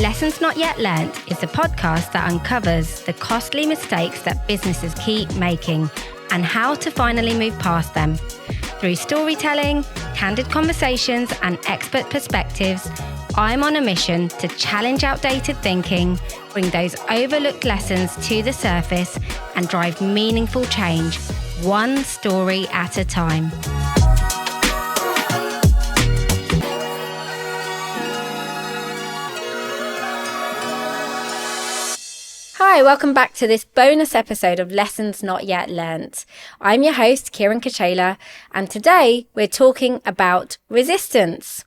Lessons Not Yet Learnt is a podcast that uncovers the costly mistakes that businesses keep making and how to finally move past them. Through storytelling, candid conversations, and expert perspectives, I'm on a mission to challenge outdated thinking, bring those overlooked lessons to the surface, and drive meaningful change, one story at a time. Hi, welcome back to this bonus episode of Lessons Not Yet Learnt. I'm your host, Kiran Kachela, and today we're talking about resistance.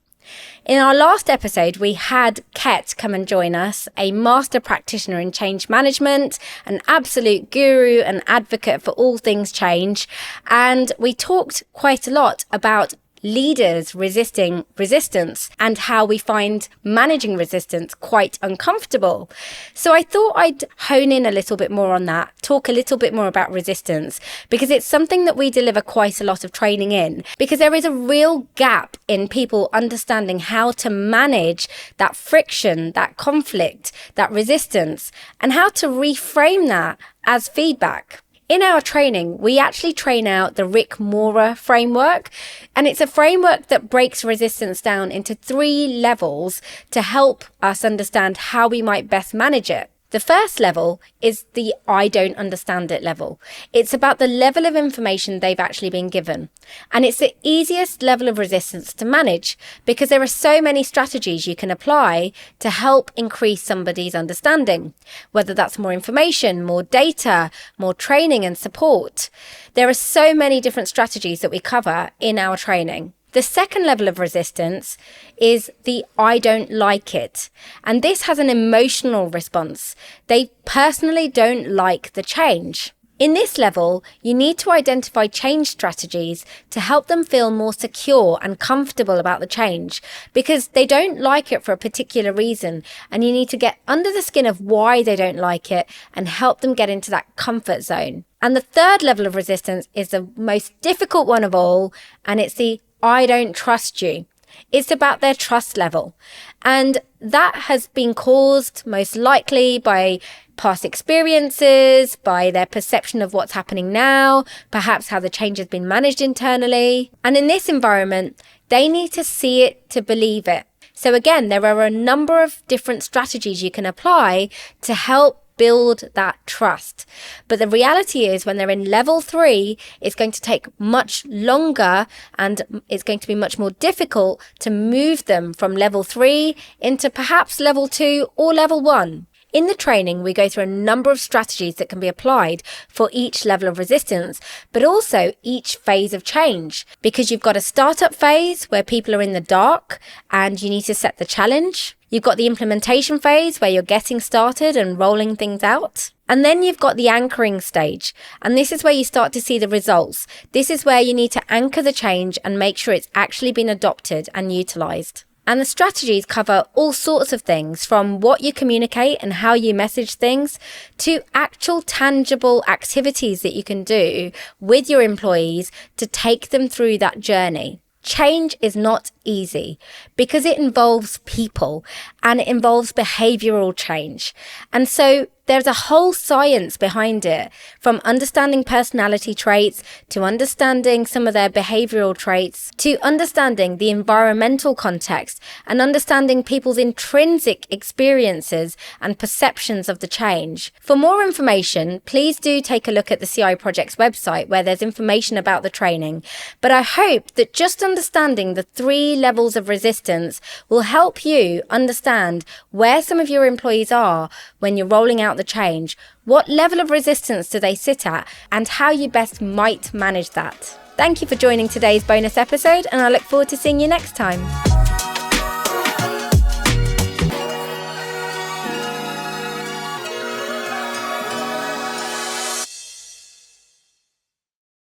In our last episode, we had Ket come and join us, a master practitioner in change management, an absolute guru and advocate for all things change. And we talked quite a lot about leaders resisting resistance and how we find managing resistance quite uncomfortable. So I thought I'd hone in a little bit more on that, talk a little bit more about resistance, because it's something that we deliver quite a lot of training in, because there is a real gap in people understanding how to manage that friction, that conflict, that resistance, and how to reframe that as feedback. In our training, we actually train out the Rick Maurer framework, and it's a framework that breaks resistance down into 3 levels to help us understand how we might best manage it. The first level is the I don't understand it level. It's about the level of information they've actually been given. And it's the easiest level of resistance to manage because there are so many strategies you can apply to help increase somebody's understanding, whether that's more information, more data, more training and support. There are so many different strategies that we cover in our training. The second level of resistance is the I don't like it. And this has an emotional response. They personally don't like the change. In this level, you need to identify change strategies to help them feel more secure and comfortable about the change because they don't like it for a particular reason. And you need to get under the skin of why they don't like it and help them get into that comfort zone. And the third level of resistance is the most difficult one of all, and it's the I don't trust you. It's about their trust level. And that has been caused most likely by past experiences, by their perception of what's happening now, perhaps how the change has been managed internally. And in this environment, they need to see it to believe it. So again, there are a number of different strategies you can apply to help build that trust. But the reality is when they're in level 3, it's going to take much longer and it's going to be much more difficult to move them from level 3 into perhaps level 2 or level 1. In the training, we go through a number of strategies that can be applied for each level of resistance, but also each phase of change. Because you've got a startup phase where people are in the dark and you need to set the challenge. You've got the implementation phase where you're getting started and rolling things out. And then you've got the anchoring stage. And this is where you start to see the results. This is where you need to anchor the change and make sure it's actually been adopted and utilized. And the strategies cover all sorts of things, from what you communicate and how you message things to actual tangible activities that you can do with your employees to take them through that journey. Change is not easy because it involves people and it involves behavioral change. And so there's a whole science behind it, from understanding personality traits to understanding some of their behavioral traits to understanding the environmental context and understanding people's intrinsic experiences and perceptions of the change. For more information, please do take a look at the CI Project's website where there's information about the training. But I hope that just understanding the 3 levels of resistance will help you understand where some of your employees are when you're rolling out the change, what level of resistance do they sit at, and how you best might manage that. Thank you for joining today's bonus episode, and I look forward to seeing you next time.